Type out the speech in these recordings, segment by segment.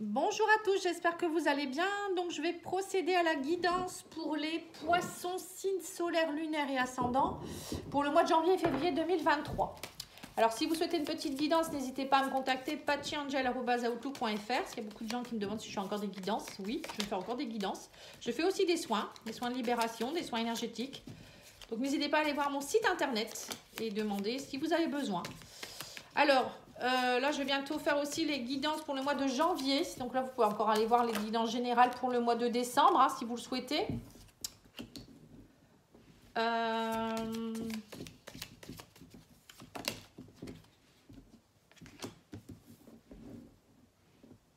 Bonjour à tous, j'espère que vous allez bien. Donc je vais procéder à la guidance pour les poissons, signes solaires, lunaires et ascendants pour le mois de janvier et février 2023. Alors si vous souhaitez une petite guidance, n'hésitez pas à me contacter patchiangel@outlook.fr parce qu'il y a beaucoup de gens qui me demandent si je fais encore des guidances. Oui, je fais encore des guidances. Je fais aussi des soins de libération, des soins énergétiques. Donc n'hésitez pas à aller voir mon site internet et demander si vous avez besoin. Alors, là, je vais bientôt faire aussi les guidances pour le mois de janvier. Donc là, vous pouvez encore aller voir les guidances générales pour le mois de décembre, hein, si vous le souhaitez.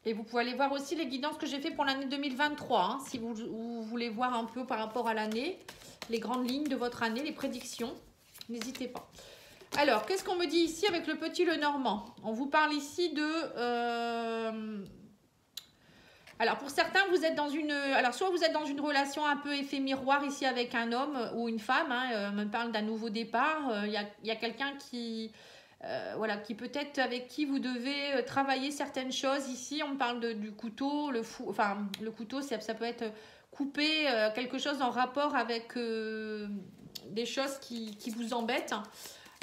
Et vous pouvez aller voir aussi les guidances que j'ai fait pour l'année 2023, hein, si vous voulez voir un peu par rapport à l'année, les grandes lignes de votre année, les prédictions. N'hésitez pas. Alors, qu'est-ce qu'on me dit ici avec le petit Lenormand? On vous parle ici de... Alors, pour certains, vous êtes dans une... Alors, soit vous êtes dans une relation un peu effet miroir ici avec un homme ou une femme. Hein, on me parle d'un nouveau départ. Il y a quelqu'un qui... voilà, qui peut-être avec qui vous devez travailler certaines choses. Ici, on me parle du couteau. Enfin, le couteau, ça peut être couper quelque chose en rapport avec des choses qui vous embêtent.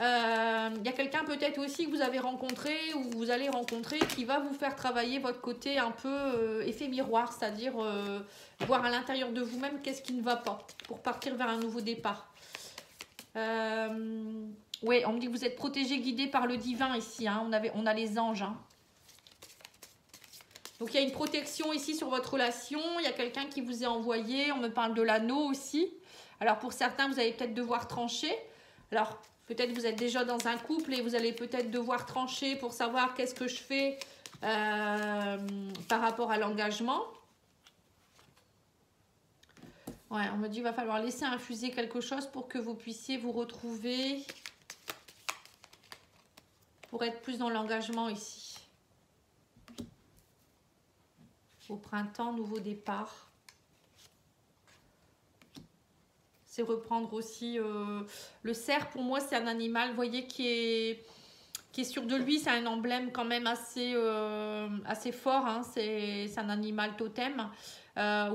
Il y a quelqu'un peut-être aussi que vous avez rencontré ou vous allez rencontrer qui va vous faire travailler votre côté un peu effet miroir, c'est-à-dire voir à l'intérieur de vous-même qu'est-ce qui ne va pas pour partir vers un nouveau départ. Oui, on me dit que vous êtes protégé, guidé par le divin ici, hein. On a les anges. Hein. Donc il y a une protection ici sur votre relation, il y a quelqu'un qui vous est envoyé, on me parle de l'anneau aussi. Alors pour certains, vous allez peut-être devoir trancher. Alors peut-être vous êtes déjà dans un couple et vous allez peut-être devoir trancher pour savoir qu'est-ce que je fais par rapport à l'engagement. Ouais, on me dit qu'il va falloir laisser infuser quelque chose pour que vous puissiez vous retrouver pour être plus dans l'engagement ici. Au printemps, nouveau départ. C'est reprendre aussi le cerf. Pour moi, c'est un animal, vous voyez, qui est sûr de lui. C'est un emblème quand même assez fort. Hein. C'est un animal totem.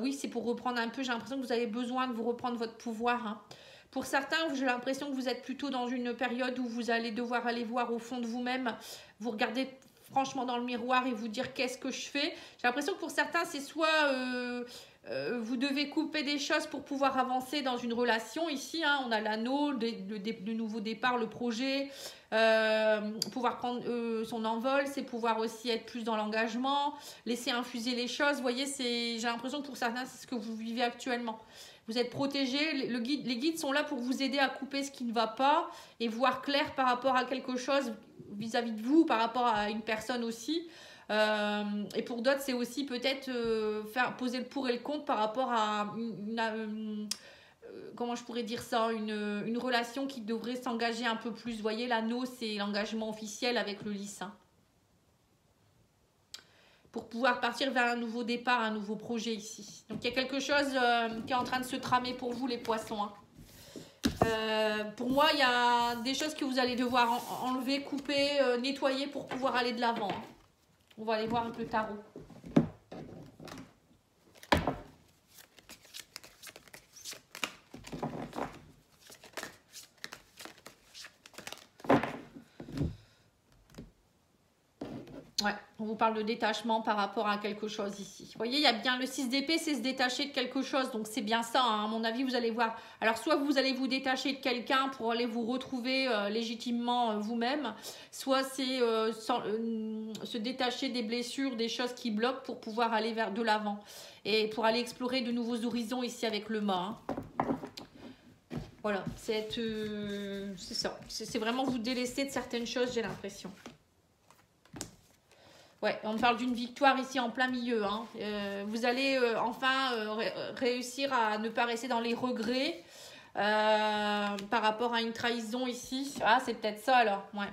Oui, c'est pour reprendre un peu. J'ai l'impression que vous avez besoin de vous reprendre votre pouvoir. Hein. Pour certains, j'ai l'impression que vous êtes plutôt dans une période où vous allez devoir aller voir au fond de vous-même. Vous regardez franchement dans le miroir et vous dire qu'est-ce que je fais. J'ai l'impression que pour certains, c'est soit... vous devez couper des choses pour pouvoir avancer dans une relation. Ici, hein, on a l'anneau, le nouveau départ, le projet, pouvoir prendre son envol, c'est pouvoir aussi être plus dans l'engagement, laisser infuser les choses. Vous voyez, j'ai l'impression que pour certains, c'est ce que vous vivez actuellement. Vous êtes protégé, les guides sont là pour vous aider à couper ce qui ne va pas et voir clair par rapport à quelque chose vis-à-vis de vous, par rapport à une personne aussi. Et pour d'autres, c'est aussi peut-être faire poser le pour et le contre par rapport à comment je pourrais dire ça, une relation qui devrait s'engager un peu plus. Vous voyez, l'anneau, c'est l'engagement officiel avec le lys. Hein. Pour pouvoir partir vers un nouveau départ, un nouveau projet ici. Donc il y a quelque chose qui est en train de se tramer pour vous, les poissons. Hein. Pour moi, il y a des choses que vous allez devoir enlever, couper, nettoyer pour pouvoir aller de l'avant. Hein. On va aller voir avec le tarot. Ouais, on vous parle de détachement par rapport à quelque chose ici. Vous voyez, il y a bien le 6 d'épée, c'est se détacher de quelque chose. Donc, c'est bien ça, hein. À mon avis, vous allez voir. Alors, soit vous allez vous détacher de quelqu'un pour aller vous retrouver légitimement vous-même. Soit c'est se détacher des blessures, des choses qui bloquent pour pouvoir aller vers de l'avant. Et pour aller explorer de nouveaux horizons ici avec le mât. Hein. Voilà, c'est ça. C'est vraiment vous délaisser de certaines choses, j'ai l'impression. Ouais, on parle d'une victoire ici en plein milieu. Hein. Vous allez enfin réussir à ne pas rester dans les regrets par rapport à une trahison ici. Ah, c'est peut-être ça alors. Ouais.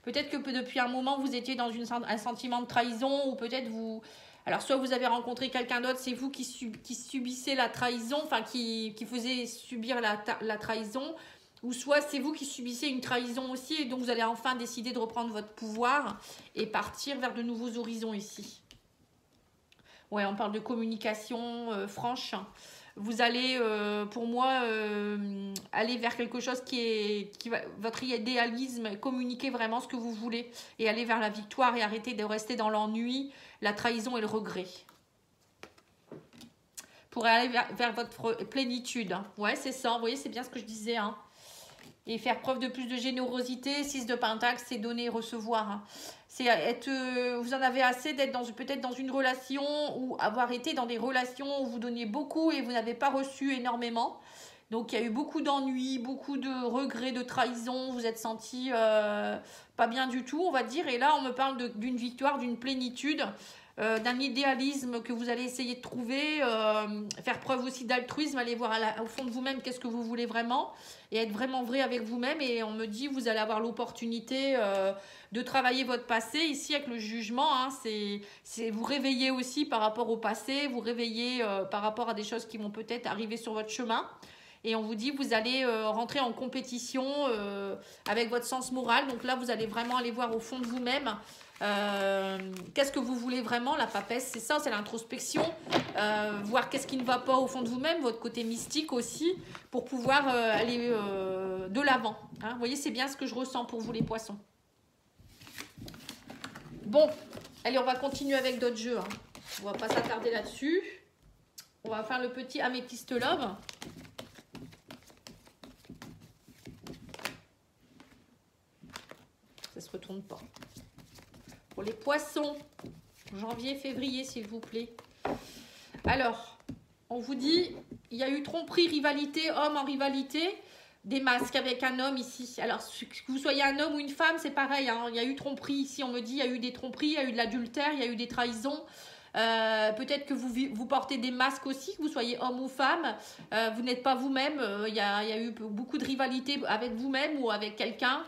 Peut-être que depuis un moment, vous étiez dans un sentiment de trahison ou peut-être vous... Alors, soit vous avez rencontré quelqu'un d'autre, c'est vous qui subissez la trahison, enfin qui faisait subir la trahison. Ou soit c'est vous qui subissez une trahison aussi et donc vous allez enfin décider de reprendre votre pouvoir et partir vers de nouveaux horizons ici. Ouais, on parle de communication franche. Vous allez, pour moi, aller vers quelque chose qui va, votre idéalisme, communiquer vraiment ce que vous voulez et aller vers la victoire et arrêter de rester dans l'ennui, la trahison et le regret. Pour aller vers votre plénitude. Ouais, c'est ça. Vous voyez, c'est bien ce que je disais. Hein. Et faire preuve de plus de générosité. 6 de Pentacle, c'est donner et recevoir. Hein. C'est être, vous en avez assez d'être peut-être dans une relation ou avoir été dans des relations où vous donniez beaucoup et vous n'avez pas reçu énormément. Donc, il y a eu beaucoup d'ennuis, beaucoup de regrets, de trahison. Vous êtes senti pas bien du tout, on va dire. Et là, on me parle d'une victoire, d'une plénitude. D'un idéalisme que vous allez essayer de trouver, faire preuve aussi d'altruisme, aller voir au fond de vous-même qu'est-ce que vous voulez vraiment et être vraiment vrai avec vous-même. Et on me dit vous allez avoir l'opportunité de travailler votre passé ici avec le jugement. Hein, c'est vous réveiller aussi par rapport au passé, vous réveiller par rapport à des choses qui vont peut-être arriver sur votre chemin. Et on vous dit vous allez rentrer en compétition avec votre sens moral. Donc là, vous allez vraiment aller voir au fond de vous-même. Qu'est-ce que vous voulez vraiment, la papesse, c'est ça, c'est l'introspection, voir qu'est-ce qui ne va pas au fond de vous-même, votre côté mystique aussi, pour pouvoir aller de l'avant. Hein. Vous voyez, c'est bien ce que je ressens pour vous les poissons. Bon, allez, on va continuer avec d'autres jeux. Hein. On va pas s'attarder là-dessus. On va faire le petit Amethyst Love. Ça se retourne pas. Pour les poissons, janvier, février, s'il vous plaît. Alors, on vous dit, il y a eu tromperie, rivalité, homme en rivalité, des masques avec un homme ici. Alors, que vous soyez un homme ou une femme, c'est pareil. Hein, il y a eu tromperie ici, on me dit, il y a eu des tromperies, il y a eu de l'adultère, il y a eu des trahisons. Peut-être que vous portez des masques aussi, que vous soyez homme ou femme. Vous n'êtes pas vous-même. Il y a eu beaucoup de rivalité avec vous-même ou avec quelqu'un.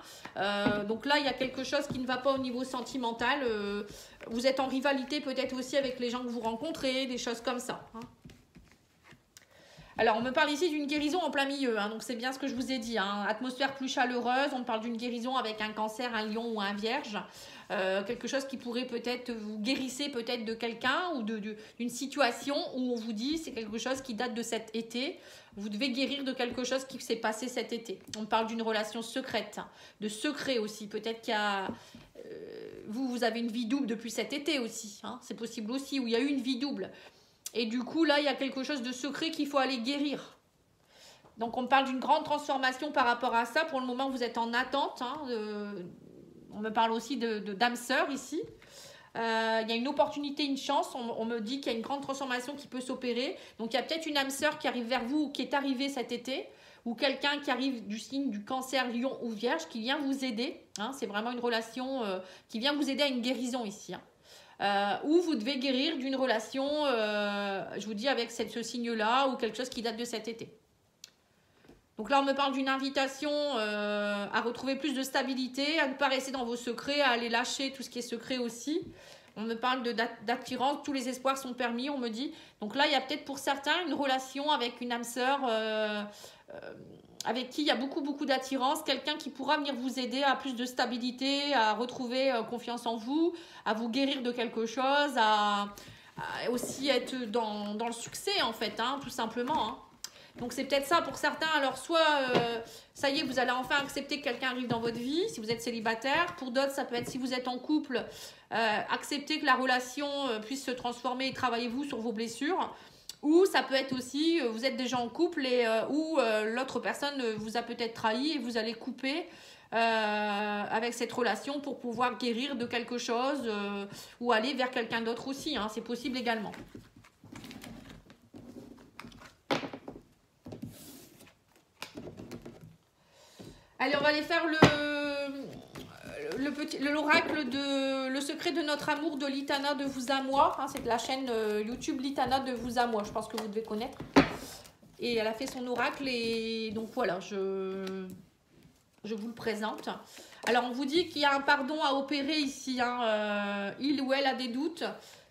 Donc là, il y a quelque chose qui ne va pas au niveau sentimental. Vous êtes en rivalité peut-être aussi avec les gens que vous rencontrez, des choses comme ça. Hein. Alors, on me parle ici d'une guérison en plein milieu, hein, donc c'est bien ce que je vous ai dit. Hein. Atmosphère plus chaleureuse, on parle d'une guérison avec un cancer, un lion ou un vierge. Quelque chose qui pourrait peut-être vous guérissez peut-être de quelqu'un ou d'une situation où on vous dit c'est quelque chose qui date de cet été. Vous devez guérir de quelque chose qui s'est passé cet été. On parle d'une relation secrète, de secret aussi. Peut-être qu'il y a... vous avez une vie double depuis cet été aussi. Hein. C'est possible aussi, où il y a eu une vie double. Et du coup, là, il y a quelque chose de secret qu'il faut aller guérir. Donc, on parle d'une grande transformation par rapport à ça. Pour le moment, vous êtes en attente. Hein, on me parle aussi d'âme sœur ici. Il y a une opportunité, une chance. On me dit qu'il y a une grande transformation qui peut s'opérer. Donc, il y a peut-être une âme sœur qui arrive vers vous ou qui est arrivée cet été. Ou quelqu'un qui arrive du signe du cancer, lion ou vierge qui vient vous aider. Hein, c'est vraiment une relation qui vient vous aider à une guérison ici. Hein. Ou vous devez guérir d'une relation, je vous dis, avec ce signe-là ou quelque chose qui date de cet été. Donc là, on me parle d'une invitation à retrouver plus de stabilité, à ne pas rester dans vos secrets, à aller lâcher tout ce qui est secret aussi. On me parle d'attirance, tous les espoirs sont permis, on me dit. Donc là, il y a peut-être pour certains une relation avec une âme sœur avec qui il y a beaucoup d'attirance, quelqu'un qui pourra venir vous aider à plus de stabilité, à retrouver confiance en vous, à vous guérir de quelque chose, à aussi être dans le succès en fait, hein, tout simplement. Hein. Donc c'est peut-être ça pour certains. Alors soit ça y est, vous allez enfin accepter que quelqu'un arrive dans votre vie, si vous êtes célibataire. Pour d'autres, ça peut être si vous êtes en couple, accepter que la relation puisse se transformer et travaillez-vous sur vos blessures. Ou ça peut être aussi, vous êtes déjà en couple et où l'autre personne vous a peut-être trahi et vous allez couper avec cette relation pour pouvoir guérir de quelque chose ou aller vers quelqu'un d'autre aussi. Hein, c'est possible également. Allez, on va aller faire l'oracle de le secret de notre amour de Litana de vous à moi. Hein, c'est de la chaîne YouTube Litana de vous à moi. Je pense que vous devez connaître. Et elle a fait son oracle et donc voilà, je vous le présente. Alors, on vous dit qu'il y a un pardon à opérer ici. Hein, il ou elle a des doutes.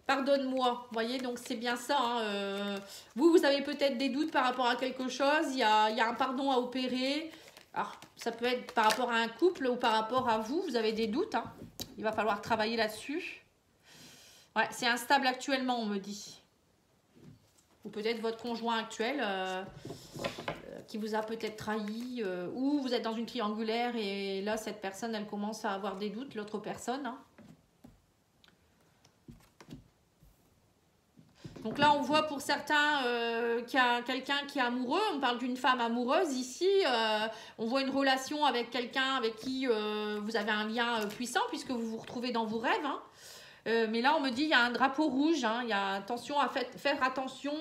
Pardonne-moi. Vous voyez, donc c'est bien ça. Hein, vous avez peut-être des doutes par rapport à quelque chose. Il y a un pardon à opérer. Alors, ça peut être par rapport à un couple ou par rapport à vous. Vous avez des doutes. Hein. Il va falloir travailler là-dessus. Ouais, c'est instable actuellement, on me dit. Ou peut-être votre conjoint actuel qui vous a peut-être trahi. Ou vous êtes dans une triangulaire et là, cette personne, elle commence à avoir des doutes, l'autre personne. Hein. Donc là, on voit pour certains qu'il y a quelqu'un qui est amoureux. On parle d'une femme amoureuse ici. On voit une relation avec quelqu'un avec qui vous avez un lien puissant puisque vous vous retrouvez dans vos rêves. Hein. Mais là, on me dit il y a un drapeau rouge. Hein. Il y a attention à faire attention.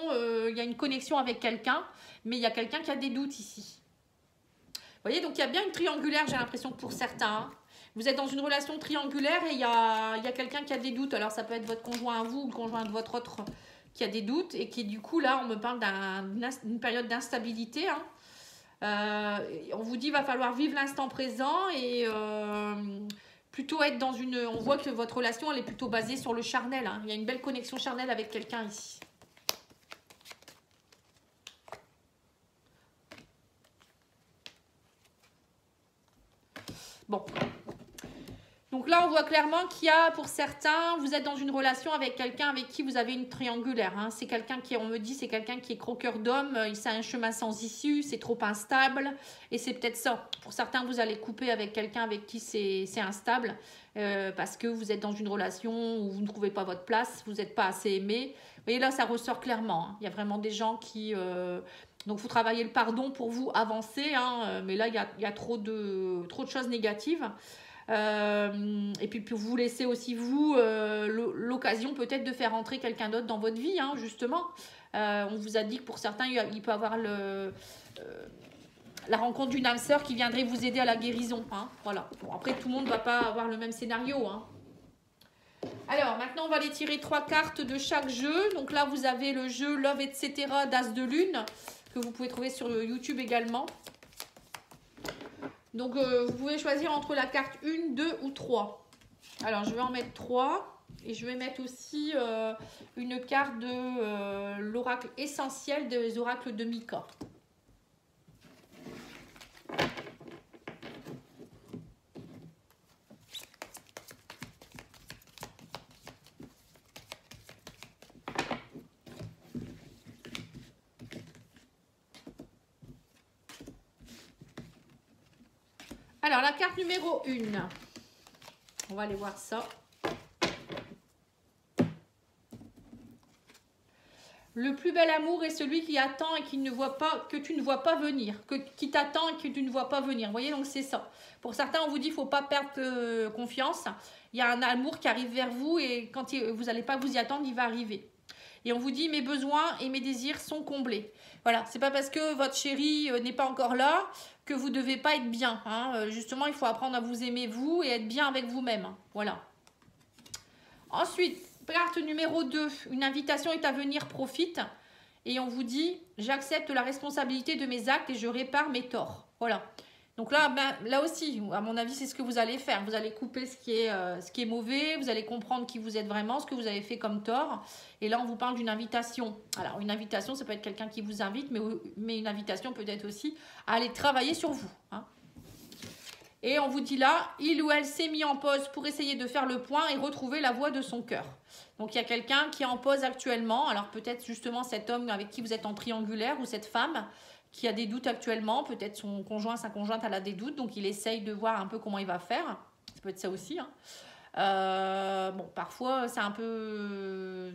Il y a une connexion avec quelqu'un. Mais il y a quelqu'un qui a des doutes ici. Vous voyez, donc il y a bien une triangulaire, j'ai l'impression que pour certains. Hein. Vous êtes dans une relation triangulaire et il y a quelqu'un qui a des doutes. Alors, ça peut être votre conjoint à vous ou le conjoint de votre autre qui a des doutes et qui du coup là on me parle d'une période d'instabilité. Hein. On vous dit il va falloir vivre l'instant présent et plutôt être dans une... On voit que votre relation elle est plutôt basée sur le charnel. Hein. Il y a une belle connexion charnelle avec quelqu'un ici. Bon. Donc là, on voit clairement qu'il y a, pour certains, vous êtes dans une relation avec quelqu'un avec qui vous avez une triangulaire. Hein. C'est quelqu'un qui, on me dit, c'est quelqu'un qui est croqueur d'homme, c'est un chemin sans issue, c'est trop instable. Et c'est peut-être ça. Pour certains, vous allez couper avec quelqu'un avec qui c'est instable parce que vous êtes dans une relation où vous ne trouvez pas votre place, vous n'êtes pas assez aimé. Vous voyez, là, ça ressort clairement. Hein. Il y a vraiment des gens qui... Donc, vous travaillez le pardon pour vous avancer. Hein. Mais là, il y a trop de choses négatives. Et puis pour vous laisser aussi vous l'occasion peut-être de faire entrer quelqu'un d'autre dans votre vie, hein, justement. On vous a dit que pour certains il peut avoir la rencontre d'une âme sœur qui viendrait vous aider à la guérison, hein, voilà. Bon, après tout le monde ne va pas avoir le même scénario, hein. Alors maintenant on va aller tirer 3 cartes de chaque jeu. Donc là vous avez le jeu Love etc d'As de Lune que vous pouvez trouver sur YouTube également. Donc, vous pouvez choisir entre la carte 1, 2 ou 3. Alors, je vais en mettre 3. Et je vais mettre aussi une carte de l'oracle essentiel des oracles de Mika. Alors, la carte numéro 1. On va aller voir ça. Le plus bel amour est celui qui attend et qui ne voit pas, que tu ne vois pas venir. Qui t'attend et que tu ne vois pas venir. Vous voyez, donc c'est ça. Pour certains, on vous dit qu'il ne faut pas perdre confiance. Il y a un amour qui arrive vers vous et quand vous n'allez pas vous y attendre, il va arriver. Et on vous dit, mes besoins et mes désirs sont comblés. Voilà, c'est pas parce que votre chéri n'est pas encore là que vous ne devez pas être bien. Hein. Justement, il faut apprendre à vous aimer vous et être bien avec vous-même. Voilà. Ensuite, carte numéro 2. Une invitation est à venir, profite. Et on vous dit, j'accepte la responsabilité de mes actes et je répare mes torts. Voilà. Donc là, là aussi, à mon avis, c'est ce que vous allez faire. Vous allez couper ce qui est mauvais, vous allez comprendre qui vous êtes vraiment, ce que vous avez fait comme tort. Et là, on vous parle d'une invitation. Alors, une invitation, ça peut être quelqu'un qui vous invite, mais une invitation peut être aussi à aller travailler sur vous. Hein. Et on vous dit là, il ou elle s'est mis en pause pour essayer de faire le point et retrouver la voie de son cœur. Donc, il y a quelqu'un qui est en pause actuellement. Alors, peut-être justement cet homme avec qui vous êtes en triangulaire ou cette femme qui a des doutes actuellement, peut-être son conjoint, sa conjointe, elle a des doutes, donc il essaye de voir un peu comment il va faire. Ça peut être ça aussi. Hein. Bon, parfois, c'est un peu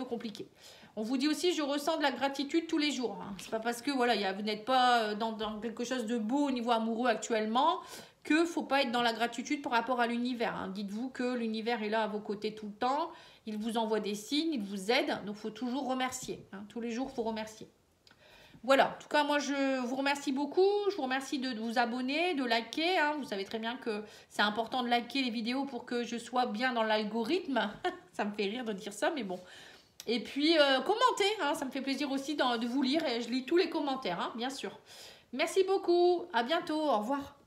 compliqué. On vous dit aussi, je ressens de la gratitude tous les jours. Hein. C'est pas parce que voilà, vous n'êtes pas dans quelque chose de beau au niveau amoureux actuellement que faut pas être dans la gratitude par rapport à l'univers. Hein. Dites-vous que l'univers est là à vos côtés tout le temps. Il vous envoie des signes, il vous aide. Donc, il faut toujours remercier. Hein. Tous les jours, il faut remercier. Voilà, en tout cas, moi, je vous remercie beaucoup. Je vous remercie de vous abonner, de liker. Hein. Vous savez très bien que c'est important de liker les vidéos pour que je sois bien dans l'algorithme. Ça me fait rire de dire ça, mais bon. Et puis, commentez. Hein. Ça me fait plaisir aussi de vous lire. Et je lis tous les commentaires, hein, bien sûr. Merci beaucoup. À bientôt. Au revoir.